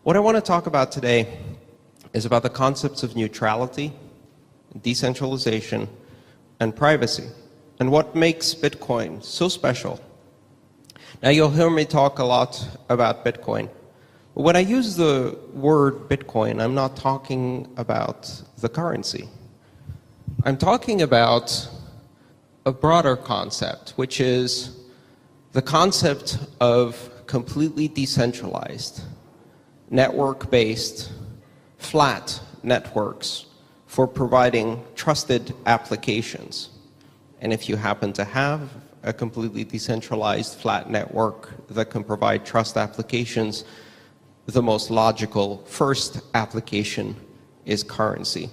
What I want to talk about today is about the concepts of neutrality, decentralization, and privacy, and what makes Bitcoin so special. Now, you'll hear me talk a lot about Bitcoin. But when I use the word Bitcoin, I'm not talking about the currency. I'm talking about a broader concept, which is the concept of completely decentralized, network-based, flat networks for providing trusted applications. And if you happen to have a completely decentralized flat network that can provide trust applications, the most logical first application is currency.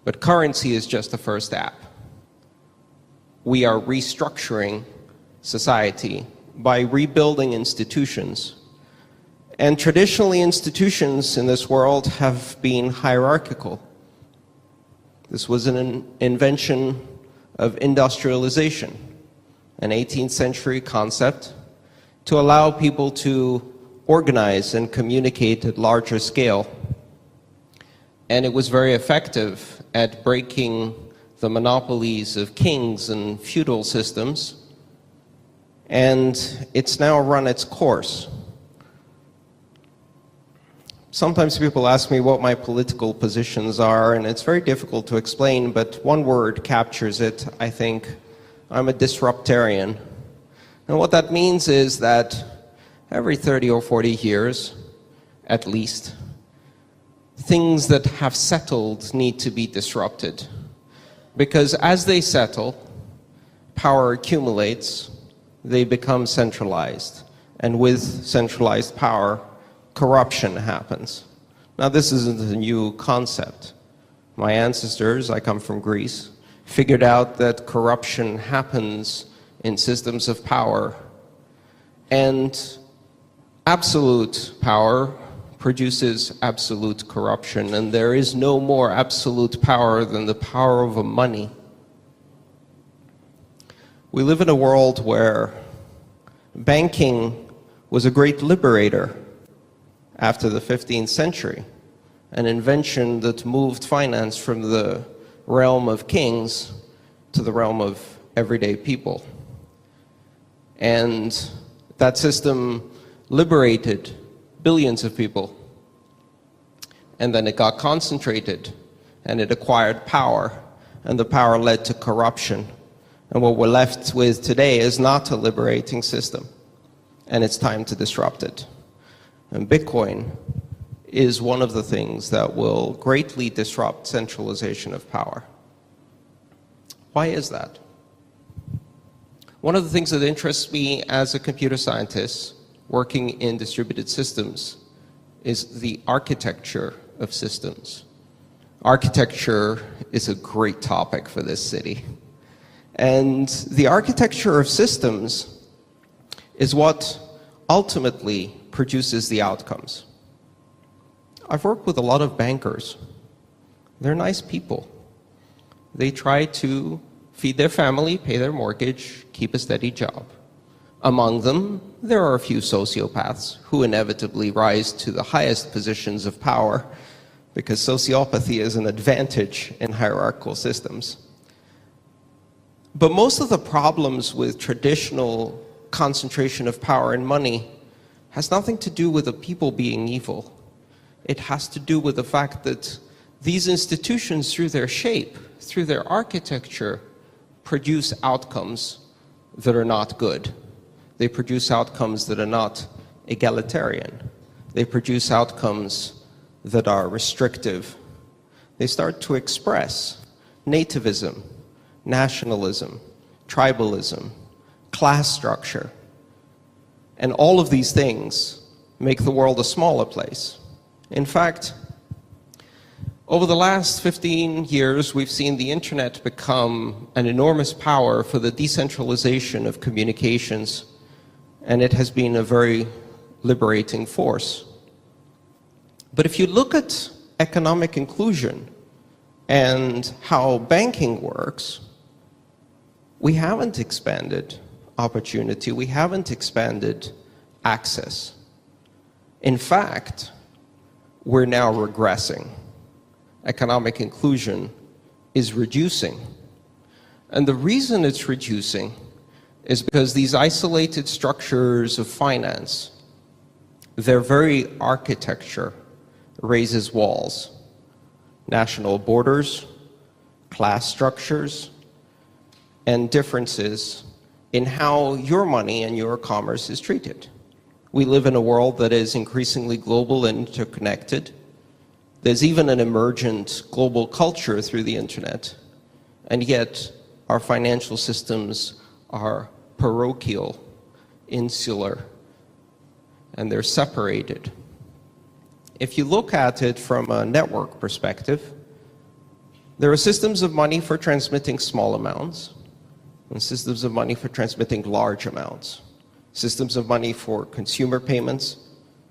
But currency is just the first app. We are restructuring society by rebuilding institutions. And traditionally, institutions in this world have been hierarchical. This was an invention of industrialization, an 18th century concept to allow people to organize and communicate at larger scale. And it was very effective at breaking the monopolies of kings and feudal systems. And it's now run its course. Sometimes people ask me what my political positions are, and it's very difficult to explain, but one word captures it, I think. I'm a disruptarian. And what that means is that every 30 or 40 years, at least, things that have settled need to be disrupted. Because as they settle, power accumulates, they become centralized. And with centralized power, corruption happens. Now, this isn't a new concept. My ancestors, I come from Greece, figured out that corruption happens in systems of power. And absolute power produces absolute corruption, and there is no more absolute power than the power of money. We live in a world where banking was a great liberator after the 15th century, an invention that moved finance from the realm of kings to the realm of everyday people. And that system liberated billions of people. And then it got concentrated, and it acquired power, and the power led to corruption. And what we're left with today is not a liberating system, and it's time to disrupt it. And Bitcoin is one of the things that will greatly disrupt centralization of power. Why is that? One of the things that interests me as a computer scientist working in distributed systems is the architecture of systems. Architecture is a great topic for this city. And the architecture of systems is what ultimately produces the outcomes. I've worked with a lot of bankers. They're nice people. They try to feed their family, pay their mortgage, keep a steady job. Among them, there are a few sociopaths who inevitably rise to the highest positions of power because sociopathy is an advantage in hierarchical systems. But most of the problems with traditional concentration of power and money has nothing to do with the people being evil. It has to do with the fact that these institutions, through their shape, through their architecture, produce outcomes that are not good. They produce outcomes that are not egalitarian. They produce outcomes that are restrictive. They start to express nativism, nationalism, tribalism, class structure. And all of these things make the world a smaller place. In fact, over the last 15 years, we've seen the internet become an enormous power for the decentralization of communications, and it has been a very liberating force. But if you look at economic inclusion and how banking works, we haven't expanded opportunity, we haven't expanded access. In fact, we're now regressing. Economic inclusion is reducing. And the reason it's reducing is because these isolated structures of finance, their very architecture raises walls. National borders, class structures, and differences in how your money and your commerce is treated. We live in a world that is increasingly global and interconnected. There's even an emergent global culture through the internet, and yet our financial systems are parochial, insular, and they're separated. If you look at it from a network perspective, there are systems of money for transmitting small amounts, and systems of money for transmitting large amounts. Systems of money for consumer payments,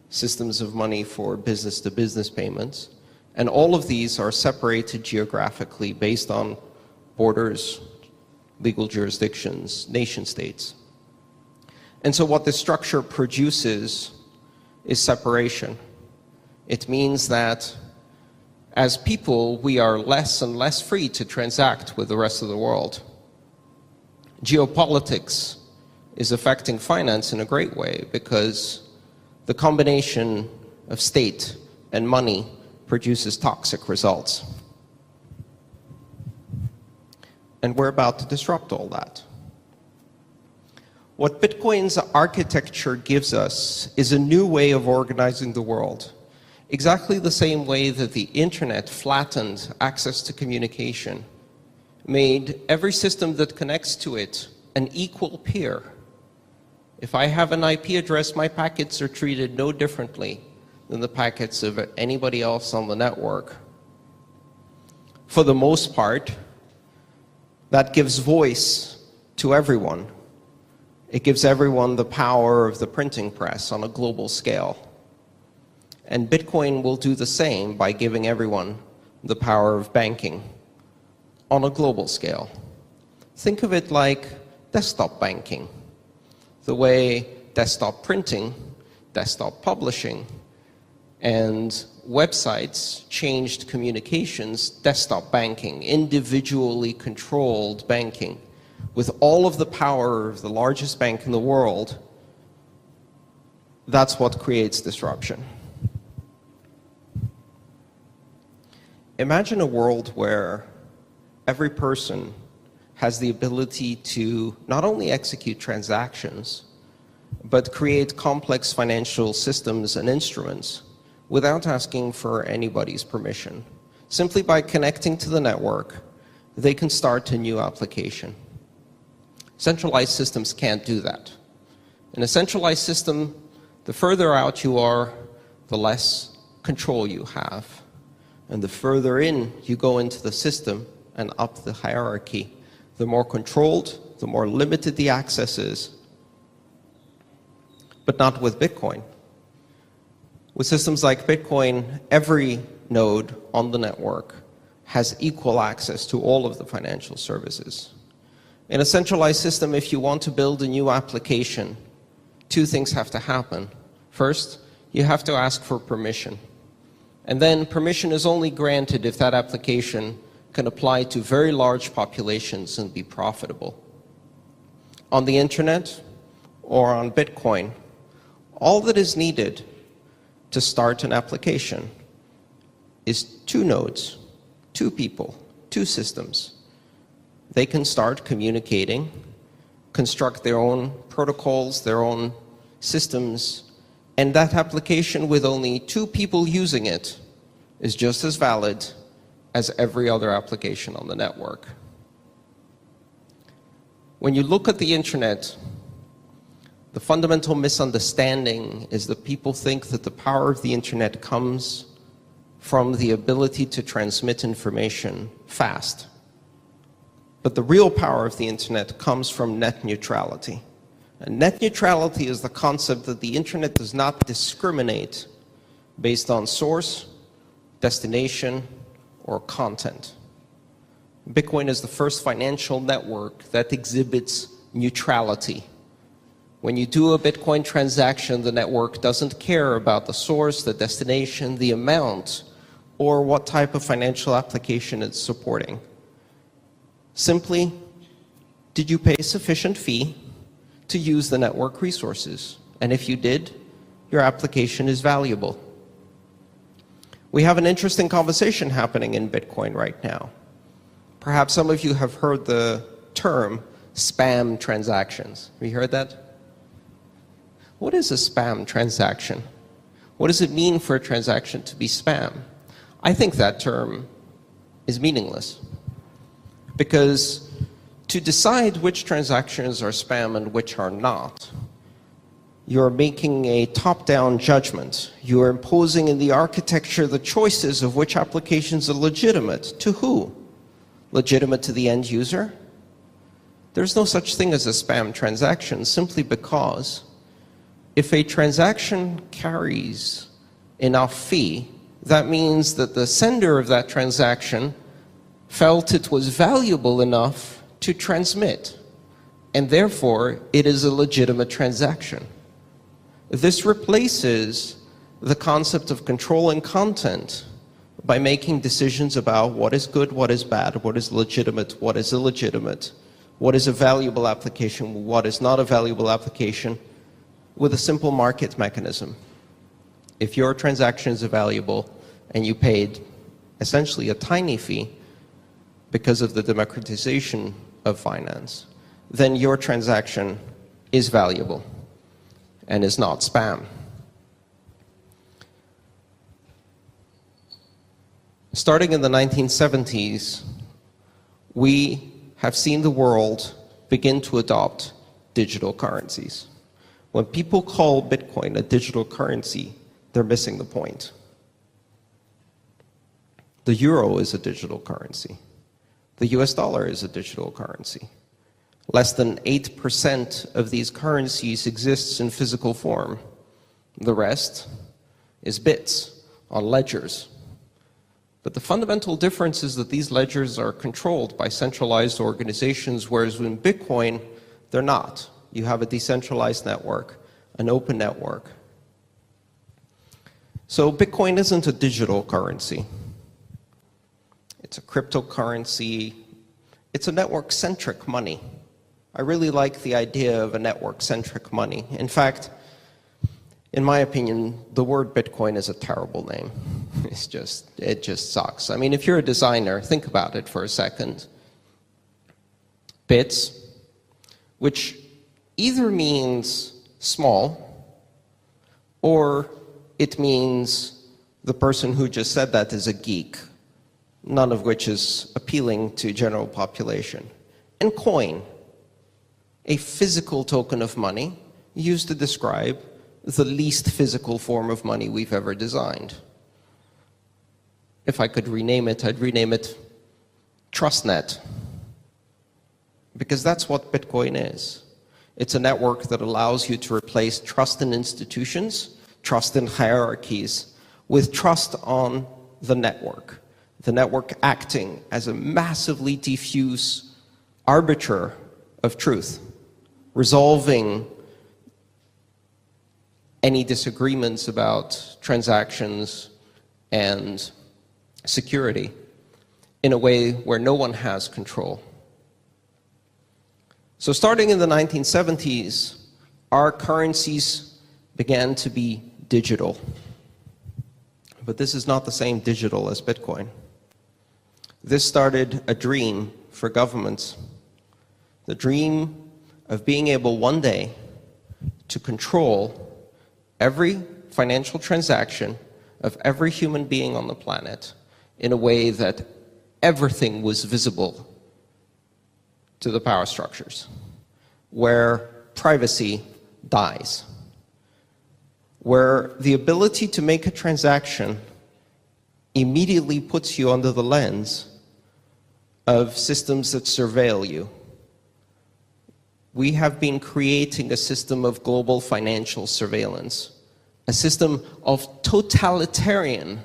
systems of money for business-to-business payments, and all of these are separated geographically based on borders, legal jurisdictions, nation states. And so what this structure produces is separation. It means that as people, we are less and less free to transact with the rest of the world. Geopolitics is affecting finance in a great way because the combination of state and money produces toxic results. And we're about to disrupt all that. What Bitcoin's architecture gives us is a new way of organizing the world. Exactly the same way that the internet flattened access to communication, made every system that connects to it an equal peer. If I have an IP address, my packets are treated no differently than the packets of anybody else on the network. For the most part, that gives voice to everyone. It gives everyone the power of the printing press on a global scale. And Bitcoin will do the same by giving everyone the power of banking on a global scale. Think of it like desktop banking, the way desktop printing, desktop publishing, and websites changed communications, desktop banking, individually controlled banking, with all of the power of the largest bank in the world. That's what creates disruption. Imagine a world where every person has the ability to not only execute transactions, but create complex financial systems and instruments without asking for anybody's permission. Simply by connecting to the network, they can start a new application. Centralized systems can't do that. In a centralized system, the further out you are, the less control you have. And the further in you go into the system and up the hierarchy, the more controlled, the more limited the access is. But not with Bitcoin. With systems like Bitcoin, every node on the network has equal access to all of the financial services. In a centralized system, if you want to build a new application, two things have to happen. First, you have to ask for permission. And then permission is only granted if that application can apply to very large populations and be profitable. On the internet or on Bitcoin, all that is needed to start an application is two nodes, two people, two systems. They can start communicating, construct their own protocols, their own systems, and that application with only two people using it is just as valid as every other application on the network. When you look at the internet, the fundamental misunderstanding is that people think that the power of the internet comes from the ability to transmit information fast. But the real power of the internet comes from net neutrality. And net neutrality is the concept that the internet does not discriminate based on source, destination, or content. Bitcoin is the first financial network that exhibits neutrality. When you do a Bitcoin transaction, the network doesn't care about the source, the destination, the amount, or what type of financial application it's supporting. Simply, did you pay a sufficient fee to use the network resources? And if you did, your application is valuable. We have an interesting conversation happening in Bitcoin right now. Perhaps some of you have heard the term spam transactions. Have you heard that? What is a spam transaction? What does it mean for a transaction to be spam? I think that term is meaningless. Because to decide which transactions are spam and which are not, you're making a top-down judgment. You're imposing in the architecture the choices of which applications are legitimate. To who? Legitimate to the end user? There's no such thing as a spam transaction, simply because if a transaction carries enough fee, that means that the sender of that transaction felt it was valuable enough to transmit, and therefore it is a legitimate transaction. This replaces the concept of controlling content by making decisions about what is good, what is bad, what is legitimate, what is illegitimate, what is a valuable application, what is not a valuable application, with a simple market mechanism. If your transactions are valuable and you paid essentially a tiny fee because of the democratization of finance, then your transaction is valuable and is not spam. Starting in the 1970s, we have seen the world begin to adopt digital currencies. When people call Bitcoin a digital currency, they're missing the point. The euro is a digital currency. The US dollar is a digital currency. Less than 8% of these currencies exists in physical form. The rest is bits on ledgers. But the fundamental difference is that these ledgers are controlled by centralized organizations, whereas in Bitcoin, they're not. You have a decentralized network, an open network. So Bitcoin isn't a digital currency. It's a cryptocurrency. It's a network-centric money. I really like the idea of a network-centric money. In fact, in my opinion, the word Bitcoin is a terrible name. It just sucks. I mean, if you're a designer, think about it for a second. Bits, which either means small, or it means the person who just said that is a geek, none of which is appealing to general population. And coin, a physical token of money used to describe the least physical form of money we've ever designed. If I could rename it, I'd rename it TrustNet, because that's what Bitcoin is. It's a network that allows you to replace trust in institutions, trust in hierarchies, with trust on the network acting as a massively diffuse arbiter of truth, resolving any disagreements about transactions and security in a way where no one has control. So starting in the 1970s, our currencies began to be digital. But this is not the same digital as Bitcoin. This started a dream for governments, the dream of being able one day to control every financial transaction of every human being on the planet in a way that everything was visible to the power structures, where privacy dies, where the ability to make a transaction immediately puts you under the lens of systems that surveil you. We have been creating a system of global financial surveillance, a system of totalitarian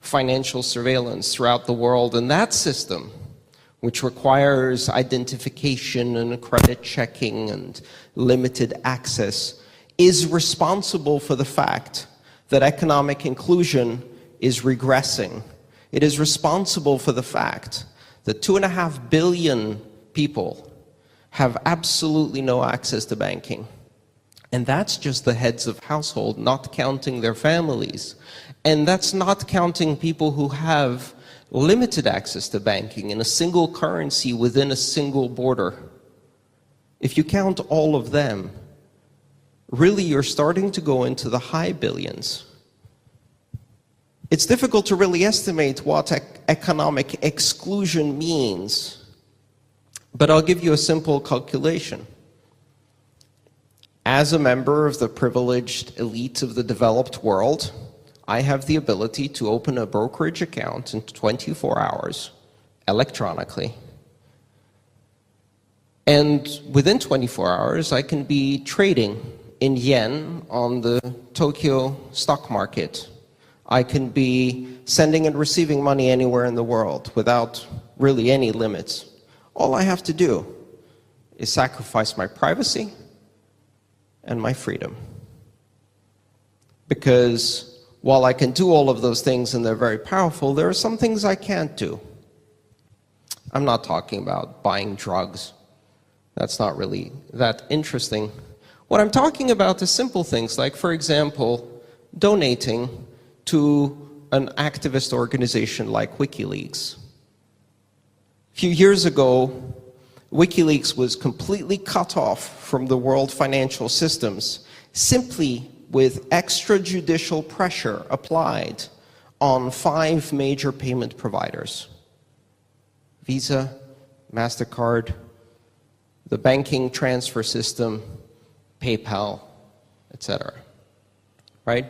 financial surveillance throughout the world, and that system which requires identification and credit checking and limited access, is responsible for the fact that economic inclusion is regressing. It is responsible for the fact that 2.5 billion people have absolutely no access to banking. And that's just the heads of household, not counting their families. And that's not counting people who have limited access to banking in a single currency within a single border. If you count all of them, really you're starting to go into the high billions. It's difficult to really estimate what economic exclusion means, but I'll give you a simple calculation. As a member of the privileged elite of the developed world, I have the ability to open a brokerage account in 24 hours electronically. And within 24 hours, I can be trading in yen on the Tokyo stock market. I can be sending and receiving money anywhere in the world without really any limits. All I have to do is sacrifice my privacy and my freedom. Because while I can do all of those things and they're very powerful, there are some things I can't do. I'm not talking about buying drugs. That's not really that interesting. What I'm talking about is simple things like, for example, donating to an activist organization like WikiLeaks. A few years ago, WikiLeaks was completely cut off from the world financial systems simply with extrajudicial pressure applied on 5 major payment providers: Visa, MasterCard, the banking transfer system, PayPal, etc. Right?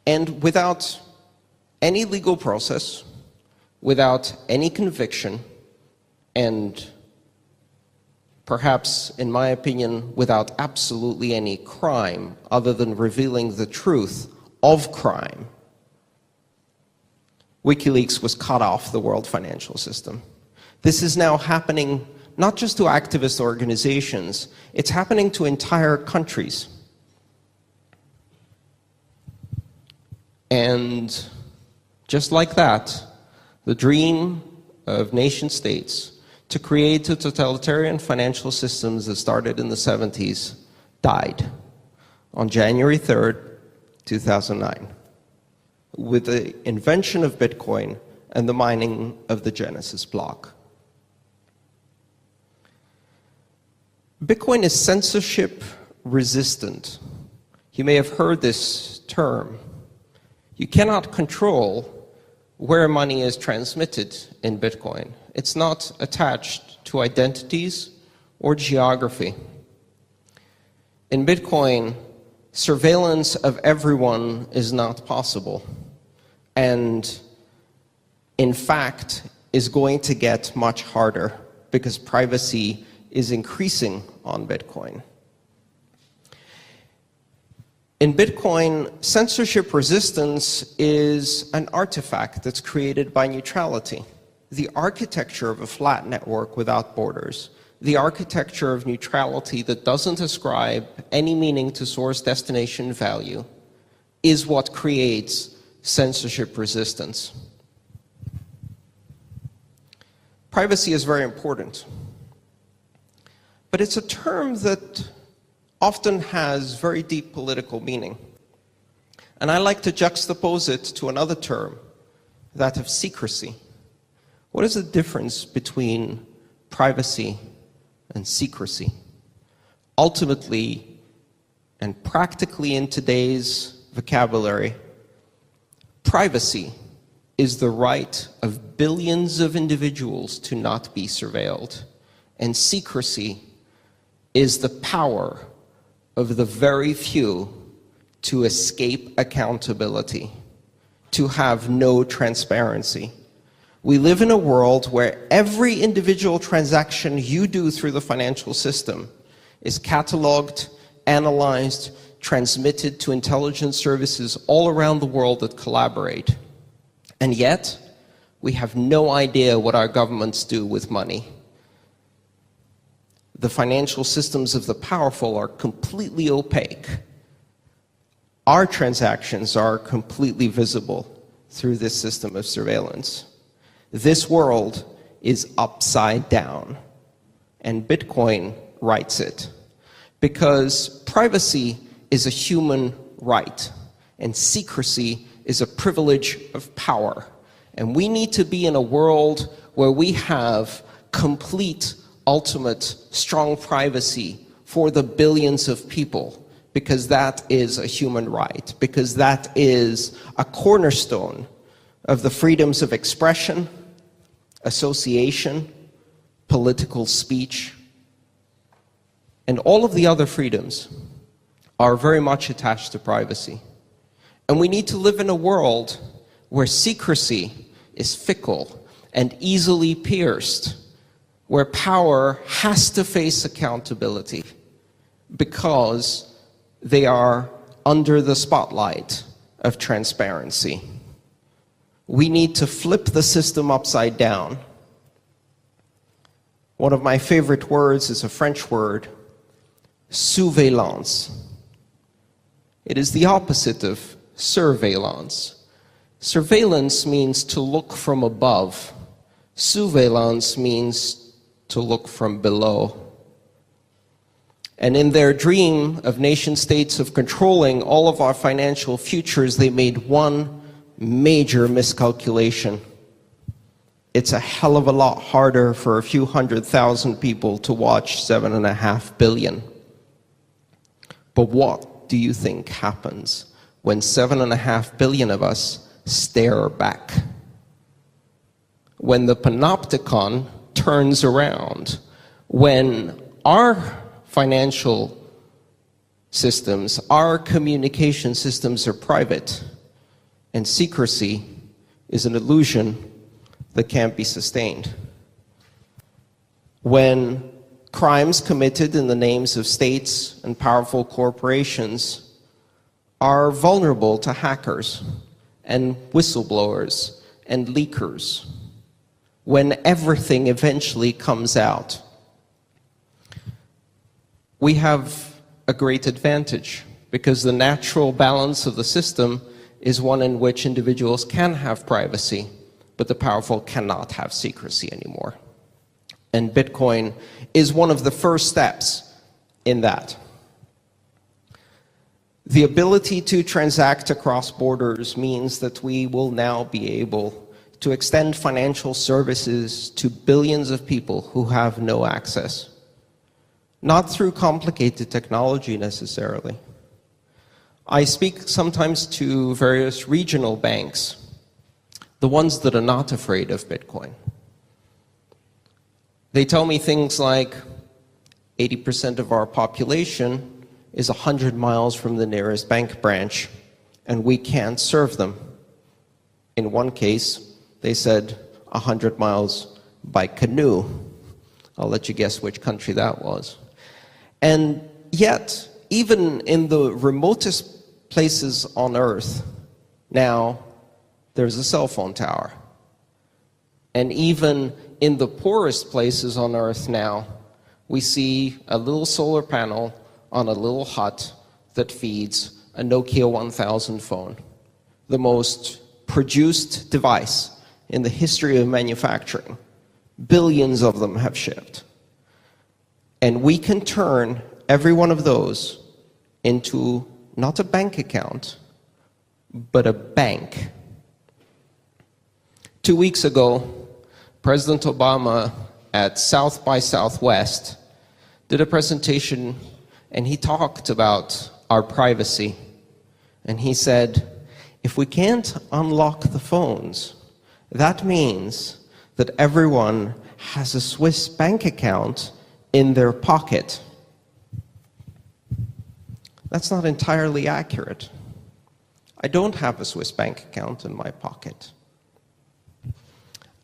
And without any legal process, without any conviction, and perhaps, in my opinion, without absolutely any crime other than revealing the truth of crime, WikiLeaks was cut off the world financial system. This is now happening not just to activist organizations, it's happening to entire countries. And just like that, the dream of nation states to create the totalitarian financial systems that started in the 70s died on January 3rd, 2009, with the invention of Bitcoin and the mining of the Genesis block. Bitcoin is censorship resistant. You may have heard this term. You cannot control where money is transmitted in Bitcoin. It's not attached to identities or geography. In Bitcoin, surveillance of everyone is not possible, and in fact is going to get much harder because privacy is increasing on Bitcoin. In Bitcoin, censorship resistance is an artifact that's created by neutrality. The architecture of a flat network without borders, the architecture of neutrality that doesn't ascribe any meaning to source destination value, is what creates censorship resistance. Privacy is very important, but it's a term that often has very deep political meaning. And I like to juxtapose it to another term, that of secrecy. What is the difference between privacy and secrecy? Ultimately, and practically in today's vocabulary, privacy is the right of billions of individuals to not be surveilled, and secrecy is the power of the very few to escape accountability, to have no transparency. We live in a world where every individual transaction you do through the financial system is cataloged, analyzed, transmitted to intelligence services all around the world that collaborate. And yet, We have no idea what our governments do with money. The financial systems of the powerful are completely opaque. Our transactions are completely visible through this system of surveillance. This world is upside down, and Bitcoin writes it, because privacy is a human right, and secrecy is a privilege of power. And we need to be in a world where we have complete, ultimate, strong privacy for the billions of people, because that is a human right, because that is a cornerstone of the freedoms of expression, association, political speech, and all of the other freedoms are very much attached to privacy. And we need to live in a world where secrecy is fickle and easily pierced, where power has to face accountability because they are under the spotlight of transparency. We need to flip the system upside down. One of my favorite words is a French word, surveillance. It is the opposite of surveillance. Surveillance means to look from above. Surveillance means to look from below. And in their dream of nation states of controlling all of our financial futures, they made one major miscalculation. It's a hell of a lot harder for a few 100,000 people to watch 7.5 billion. But what do you think happens when 7.5 billion of us stare back? When the panopticon turns around, when our financial systems, our communication systems are private, and secrecy is an illusion that can't be sustained. When crimes committed in the names of states and powerful corporations are vulnerable to hackers and whistleblowers and leakers, when everything eventually comes out, we have a great advantage, because the natural balance of the system is one in which individuals can have privacy, but the powerful cannot have secrecy anymore. And Bitcoin is one of the first steps in that. The ability to transact across borders means that we will now be able to extend financial services to billions of people who have no access. Not through complicated technology necessarily. I speak sometimes to various regional banks, the ones that are not afraid of Bitcoin. They tell me things like 80% of our population is 100 miles from the nearest bank branch, and we can't serve them. In one case, they said 100 miles by canoe. I'll let you guess which country that was. And yet, even in the remotest places on Earth, now there's a cell phone tower. And even in the poorest places on Earth now, we see a little solar panel on a little hut that feeds a Nokia 1000 phone, the most produced device in the history of manufacturing. Billions of them have shipped. And we can turn every one of those into not a bank account, but a bank. 2 weeks ago, President Obama at South by Southwest did a presentation, and he talked about our privacy. And he said, if we can't unlock the phones, that means that everyone has a Swiss bank account in their pocket. That's not entirely accurate. I don't have a Swiss bank account in my pocket.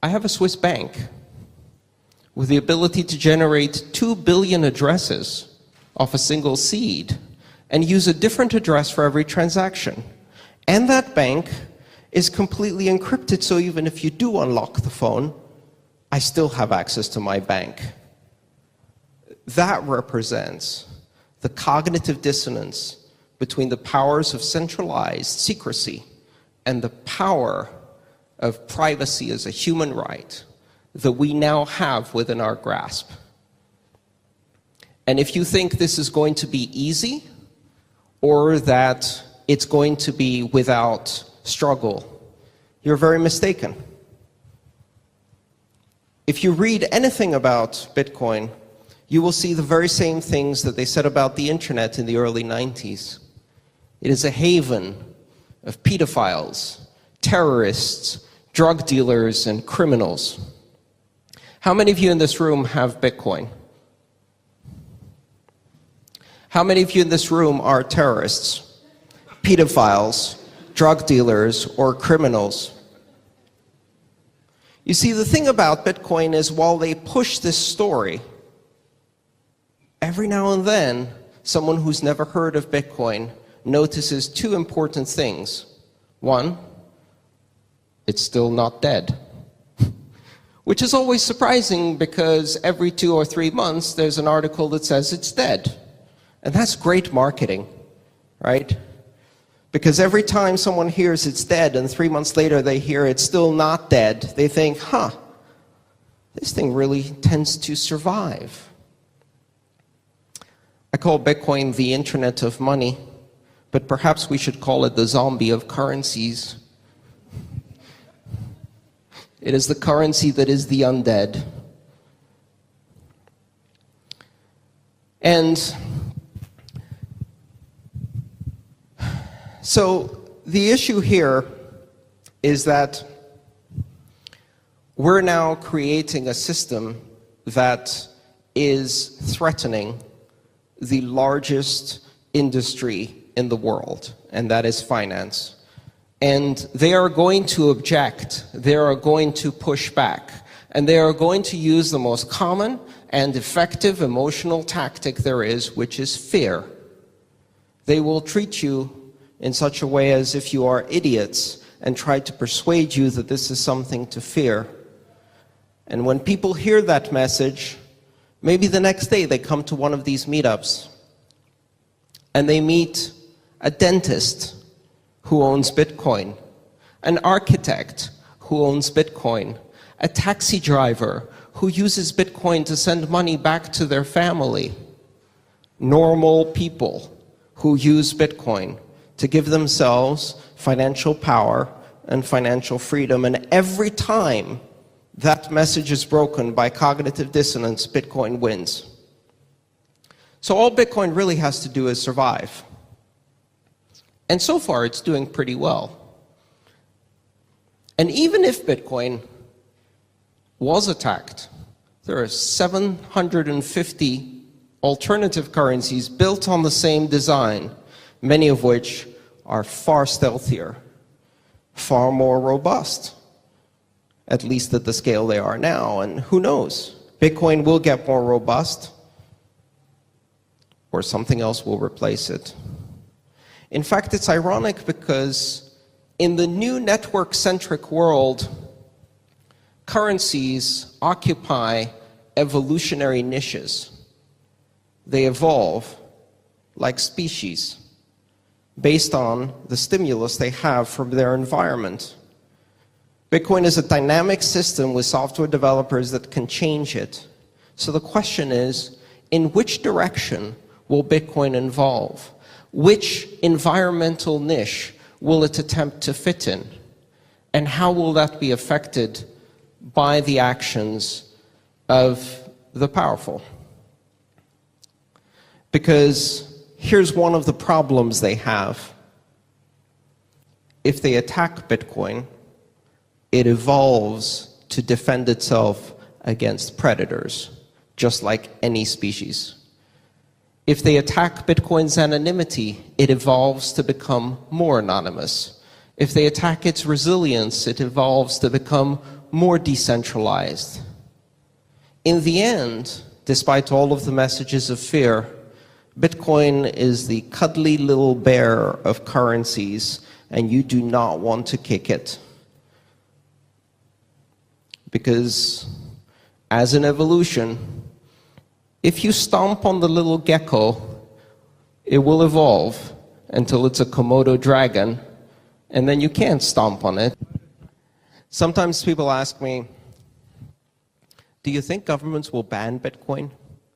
I have a Swiss bank with the ability to generate 2 billion addresses off a single seed and use a different address for every transaction. And that bank is completely encrypted, so even if you do unlock the phone, I still have access to my bank. That represents the cognitive dissonance between the powers of centralized secrecy and the power of privacy as a human right that we now have within our grasp. And if you think this is going to be easy, or that it's going to be without struggle, you're very mistaken. If you read anything about Bitcoin, you will see the very same things that they said about the internet in the early 90s. It is a haven of pedophiles, terrorists, drug dealers, and criminals. How many of you in this room have Bitcoin? How many of you in this room are terrorists, pedophiles, drug dealers, or criminals? You see, the thing about Bitcoin is while they push this story, every now and then, someone who's never heard of Bitcoin notices two important things. One, it's still not dead. Which is always surprising because every 2 or 3 months there's an article that says it's dead. And that's great marketing, right? Because every time someone hears it's dead and 3 months later they hear it's still not dead, they think, this thing really tends to survive. I call Bitcoin the internet of money, but perhaps we should call it the zombie of currencies. It is the currency that is the undead. And so the issue here is that we're now creating a system that is threatening the largest industry in the world, and that is finance. And they are going to object, they are going to push back, and they are going to use the most common and effective emotional tactic there is, which is fear. They will treat you in such a way as if you are idiots and try to persuade you that this is something to fear. And when people hear that message, maybe the next day they come to one of these meetups and they meet a dentist who owns Bitcoin, an architect who owns Bitcoin, a taxi driver who uses Bitcoin to send money back to their family, normal people who use Bitcoin to give themselves financial power and financial freedom. And every time that message is broken by cognitive dissonance, Bitcoin wins. So all Bitcoin really has to do is survive. And so far, it's doing pretty well. And even if Bitcoin was attacked, there are 750 alternative currencies built on the same design, many of which are far stealthier, far more robust, at least at the scale they are now. And who knows? Bitcoin will get more robust, or something else will replace it. In fact, it's ironic because in the new network-centric world, currencies occupy evolutionary niches. They evolve like species based on the stimulus they have from their environment. Bitcoin is a dynamic system with software developers that can change it. So the question is, in which direction will Bitcoin evolve? Which environmental niche will it attempt to fit in? And how will that be affected by the actions of the powerful? Because here's one of the problems they have. If they attack Bitcoin, it evolves to defend itself against predators, just like any species. If they attack Bitcoin's anonymity, it evolves to become more anonymous. If they attack its resilience, it evolves to become more decentralized. In the end, despite all of the messages of fear, Bitcoin is the cuddly little bear of currencies, and you do not want to kick it. Because as an evolution, if you stomp on the little gecko, it will evolve until it's a Komodo dragon, and then you can't stomp on it. Sometimes people ask me, do you think governments will ban Bitcoin?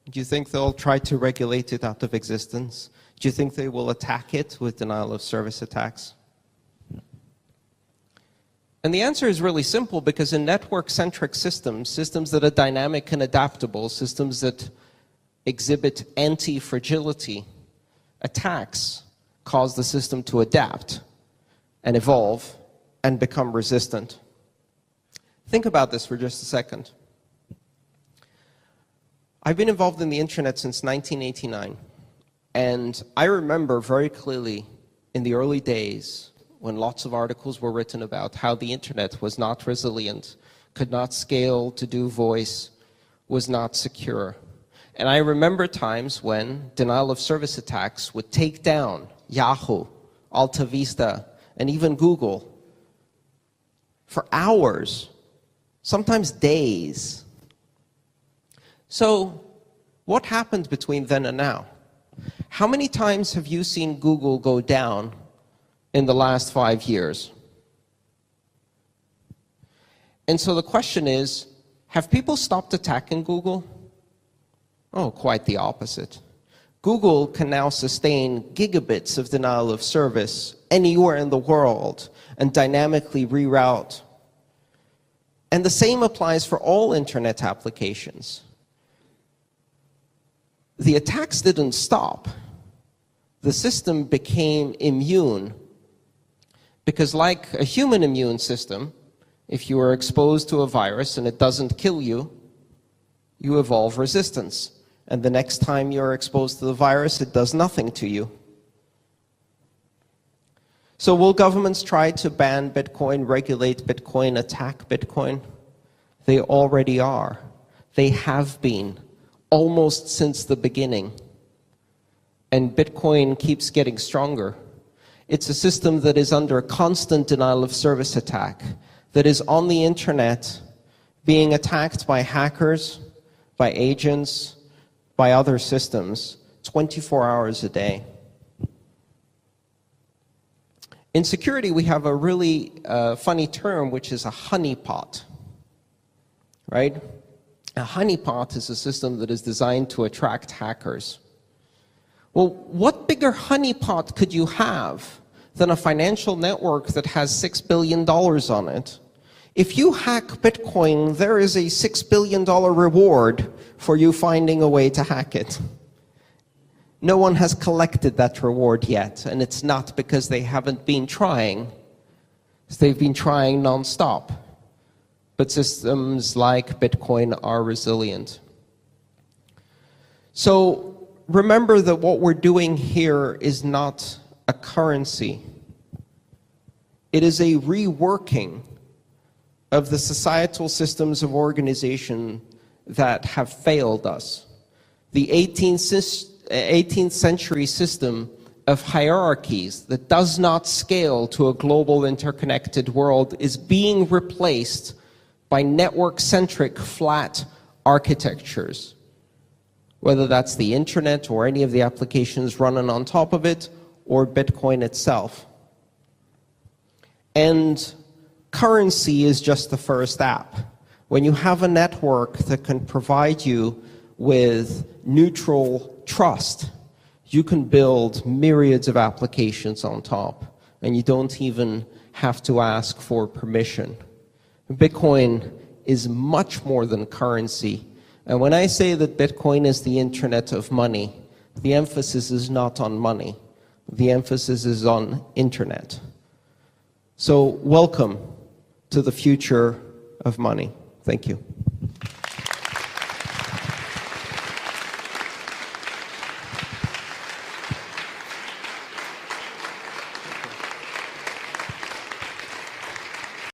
Do you think they'll try to regulate it out of existence? Do you think they will attack it with denial of service attacks? And the answer is really simple, because in network-centric systems, systems that are dynamic and adaptable, systems that exhibit anti-fragility, attacks cause the system to adapt and evolve and become resistant. Think about this for just a second. I've been involved in the internet since 1989, and I remember very clearly in the early days when lots of articles were written about how the internet was not resilient, could not scale to do voice, was not secure. And I remember times when denial of service attacks would take down Yahoo, Alta Vista, and even Google for hours, sometimes days. So what happened between then and now? How many times have you seen Google go down in the last 5 years? And so the question is, have people stopped attacking Google? Oh, quite the opposite. Google can now sustain gigabits of denial of service anywhere in the world and dynamically reroute. And the same applies for all internet applications. The attacks didn't stop. The system became immune, because like a human immune system, if you are exposed to a virus and it doesn't kill you, you evolve resistance. And the next time you're exposed to the virus, it does nothing to you. So will governments try to ban Bitcoin, regulate Bitcoin, attack Bitcoin? They already are. They have been, almost since the beginning. And Bitcoin keeps getting stronger. It's a system that is under constant denial of service attack, that is on the internet being attacked by hackers, by agents, by other systems, 24 hours a day. In security, we have a really funny term, which is a honeypot, right? A honeypot is a system that is designed to attract hackers. Well, what bigger honeypot could you have than a financial network that has $6 billion on it? If you hack Bitcoin, there is a $6 billion reward for you finding a way to hack it. No one has collected that reward yet, and it's not because they haven't been trying. They've been trying non-stop. But systems like Bitcoin are resilient. So remember that what we're doing here is not a currency. It is a reworking of the societal systems of organization that have failed us. The 18th century system of hierarchies that does not scale to a global interconnected world is being replaced by network-centric flat architectures, whether that's the internet or any of the applications running on top of it, or Bitcoin itself. And currency is just the first app. When you have a network that can provide you with neutral trust, you can build myriads of applications on top, and you don't even have to ask for permission. Bitcoin is much more than currency. And when I say that Bitcoin is the internet of money, the emphasis is not on money. The emphasis is on internet. So welcome to the future of money. Thank you.